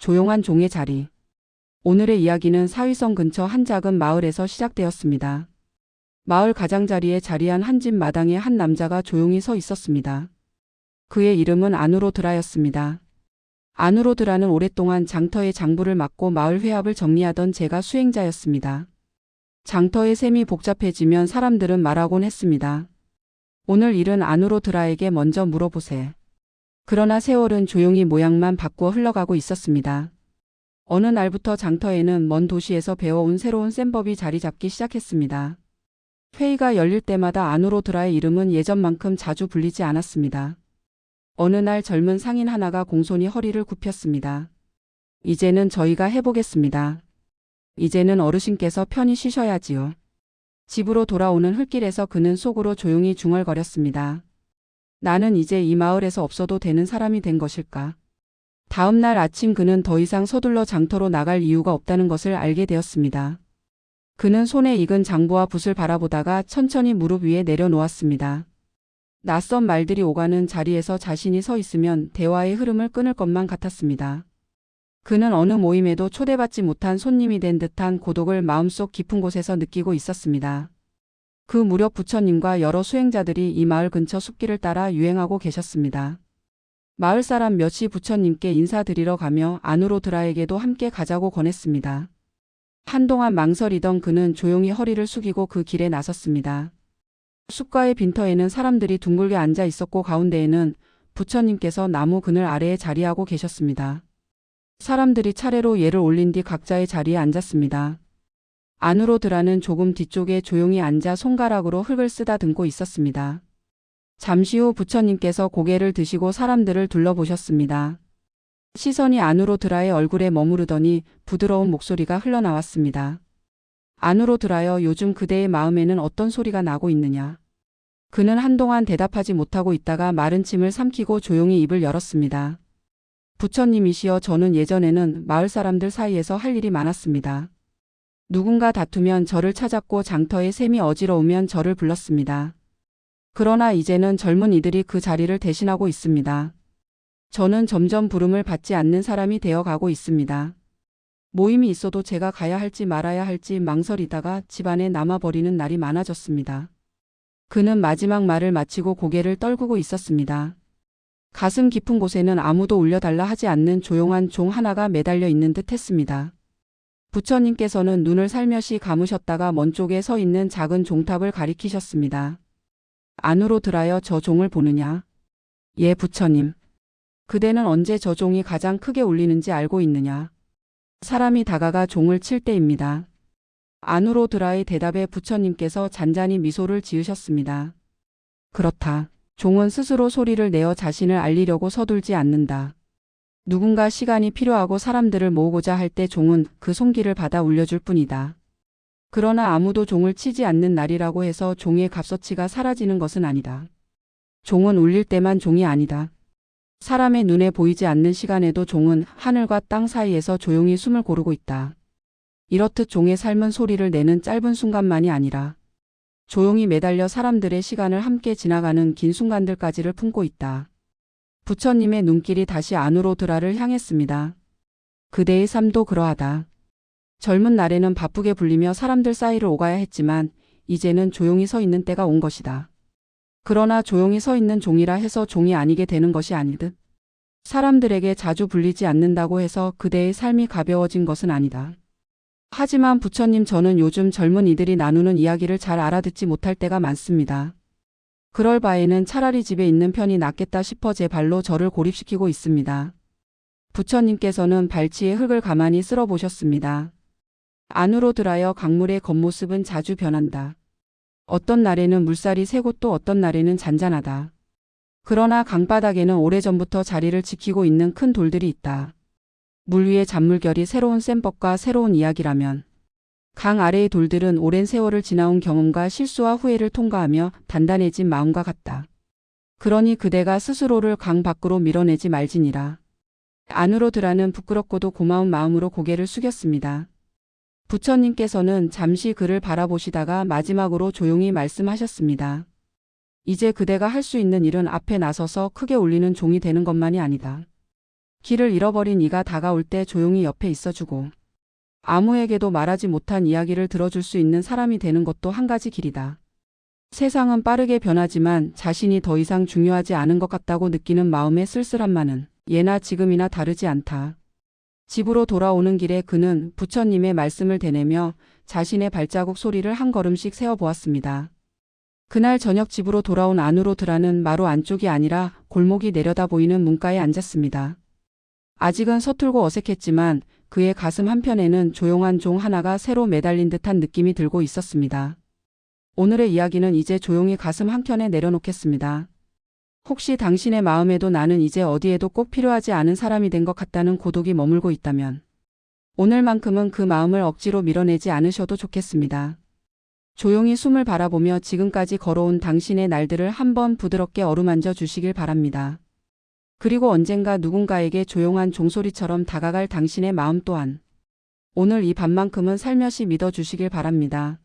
조용한 종의 자리. 오늘의 이야기는 사위성 근처 한 작은 마을에서 시작되었습니다. 마을 가장자리에 자리한 한 집 마당에 한 남자가 조용히 서 있었습니다. 그의 이름은 아누로드라였습니다. 아누로드라는 오랫동안 장터의 장부를 맡고 마을 회합을 정리하던 제가 수행자였습니다. 장터의 셈이 복잡해지면 사람들은 말하곤 했습니다. 오늘 일은 아누로드라에게 먼저 물어보세. 그러나 세월은 조용히 모양만 바꾸어 흘러가고 있었습니다. 어느 날부터 장터에는 먼 도시에서 배워온 새로운 셈법이 자리 잡기 시작했습니다. 회의가 열릴 때마다 아누로드라의 이름은 예전만큼 자주 불리지 않았습니다. 어느 날 젊은 상인 하나가 공손히 허리를 굽혔습니다. 이제는 저희가 해보겠습니다. 이제는 어르신께서 편히 쉬셔야지요. 집으로 돌아오는 흙길에서 그는 속으로 조용히 중얼거렸습니다. 나는 이제 이 마을에서 없어도 되는 사람이 된 것일까? 다음 날 아침 그는 더 이상 서둘러 장터로 나갈 이유가 없다는 것을 알게 되었습니다. 그는 손에 익은 장부와 붓을 바라보다가 천천히 무릎 위에 내려놓았습니다. 낯선 말들이 오가는 자리에서 자신이 서 있으면 대화의 흐름을 끊을 것만 같았습니다. 그는 어느 모임에도 초대받지 못한 손님이 된 듯한 고독을 마음속 깊은 곳에서 느끼고 있었습니다. 그 무렵 부처님과 여러 수행자들이 이 마을 근처 숲길을 따라 유행하고 계셨습니다. 마을 사람 몇이 부처님께 인사드리러 가며 아누로드라에게도 함께 가자고 권했습니다. 한동안 망설이던 그는 조용히 허리를 숙이고 그 길에 나섰습니다. 숲가의 빈터에는 사람들이 둥글게 앉아 있었고 가운데에는 부처님께서 나무 그늘 아래에 자리하고 계셨습니다. 사람들이 차례로 예를 올린 뒤 각자의 자리에 앉았습니다. 아누로드라는 조금 뒤쪽에 조용히 앉아 손가락으로 흙을 쓰다듬고 있었습니다. 잠시 후 부처님께서 고개를 드시고 사람들을 둘러보셨습니다. 시선이 아누로드라의 얼굴에 머무르더니 부드러운 목소리가 흘러나왔습니다. 아누로드라여, 요즘 그대의 마음에는 어떤 소리가 나고 있느냐? 그는 한동안 대답하지 못하고 있다가 마른 침을 삼키고 조용히 입을 열었습니다. 부처님이시여, 저는 예전에는 마을 사람들 사이에서 할 일이 많았습니다. 누군가 다투면 저를 찾았고 장터의 셈이 어지러우면 저를 불렀습니다. 그러나 이제는 젊은 이들이 그 자리를 대신하고 있습니다. 저는 점점 부름을 받지 않는 사람이 되어가고 있습니다. 모임이 있어도 제가 가야 할지 말아야 할지 망설이다가 집안에 남아버리는 날이 많아졌습니다. 그는 마지막 말을 마치고 고개를 떨구고 있었습니다. 가슴 깊은 곳에는 아무도 울려달라 하지 않는 조용한 종 하나가 매달려 있는 듯 했습니다. 부처님께서는 눈을 살며시 감으셨다가 먼 쪽에 서 있는 작은 종탑을 가리키셨습니다. 아누로드라여, 저 종을 보느냐? 예, 부처님. 그대는 언제 저 종이 가장 크게 울리는지 알고 있느냐? 사람이 다가가 종을 칠 때입니다. 아누로드라의 대답에 부처님께서 잔잔히 미소를 지으셨습니다. 그렇다. 종은 스스로 소리를 내어 자신을 알리려고 서둘지 않는다. 누군가 시간이 필요하고 사람들을 모으고자 할 때 종은 그 손길을 받아 울려줄 뿐이다. 그러나 아무도 종을 치지 않는 날이라고 해서 종의 값어치가 사라지는 것은 아니다. 종은 울릴 때만 종이 아니다. 사람의 눈에 보이지 않는 시간에도 종은 하늘과 땅 사이에서 조용히 숨을 고르고 있다. 이렇듯 종의 삶은 소리를 내는 짧은 순간만이 아니라 조용히 매달려 사람들의 시간을 함께 지나가는 긴 순간들까지를 품고 있다. 부처님의 눈길이 다시 아누로드라를 향했습니다. 그대의 삶도 그러하다. 젊은 날에는 바쁘게 불리며 사람들 사이를 오가야 했지만 이제는 조용히 서 있는 때가 온 것이다. 그러나 조용히 서 있는 종이라 해서 종이 아니게 되는 것이 아니듯 사람들에게 자주 불리지 않는다고 해서 그대의 삶이 가벼워진 것은 아니다. 하지만 부처님, 저는 요즘 젊은 이들이 나누는 이야기를 잘 알아듣지 못할 때가 많습니다. 그럴 바에는 차라리 집에 있는 편이 낫겠다 싶어 제 발로 저를 고립시키고 있습니다. 부처님께서는 발치에 흙을 가만히 쓸어 보셨습니다. 아누로드라여, 강물의 겉모습은 자주 변한다. 어떤 날에는 물살이 새고 또 어떤 날에는 잔잔하다. 그러나 강바닥에는 오래전부터 자리를 지키고 있는 큰 돌들이 있다. 물 위의 잔물결이 새로운 셈법과 새로운 이야기라면 강 아래의 돌들은 오랜 세월을 지나온 경험과 실수와 후회를 통과하며 단단해진 마음과 같다. 그러니 그대가 스스로를 강 밖으로 밀어내지 말지니라. 아누로드라는 부끄럽고도 고마운 마음으로 고개를 숙였습니다. 부처님께서는 잠시 그를 바라보시다가 마지막으로 조용히 말씀하셨습니다. 이제 그대가 할 수 있는 일은 앞에 나서서 크게 울리는 종이 되는 것만이 아니다. 길을 잃어버린 이가 다가올 때 조용히 옆에 있어주고 아무에게도 말하지 못한 이야기를 들어줄 수 있는 사람이 되는 것도 한 가지 길이다. 세상은 빠르게 변하지만 자신이 더 이상 중요하지 않은 것 같다고 느끼는 마음의 쓸쓸함만은 예나 지금이나 다르지 않다. 집으로 돌아오는 길에 그는 부처님의 말씀을 되뇌며 자신의 발자국 소리를 한 걸음씩 세어보았습니다. 그날 저녁 집으로 돌아온 안으로 들어가는 마루 안쪽이 아니라 골목이 내려다 보이는 문가에 앉았습니다. 아직은 서툴고 어색했지만 그의 가슴 한편에는 조용한 종 하나가 새로 매달린 듯한 느낌이 들고 있었습니다. 오늘의 이야기는 이제 조용히 가슴 한켠에 내려놓겠습니다. 혹시 당신의 마음에도 나는 이제 어디에도 꼭 필요하지 않은 사람이 된 것 같다는 고독이 머물고 있다면 오늘만큼은 그 마음을 억지로 밀어내지 않으셔도 좋겠습니다. 조용히 숨을 바라보며 지금까지 걸어온 당신의 날들을 한번 부드럽게 어루만져 주시길 바랍니다. 그리고 언젠가 누군가에게 조용한 종소리처럼 다가갈 당신의 마음 또한 오늘 이 밤만큼은 살며시 믿어주시길 바랍니다.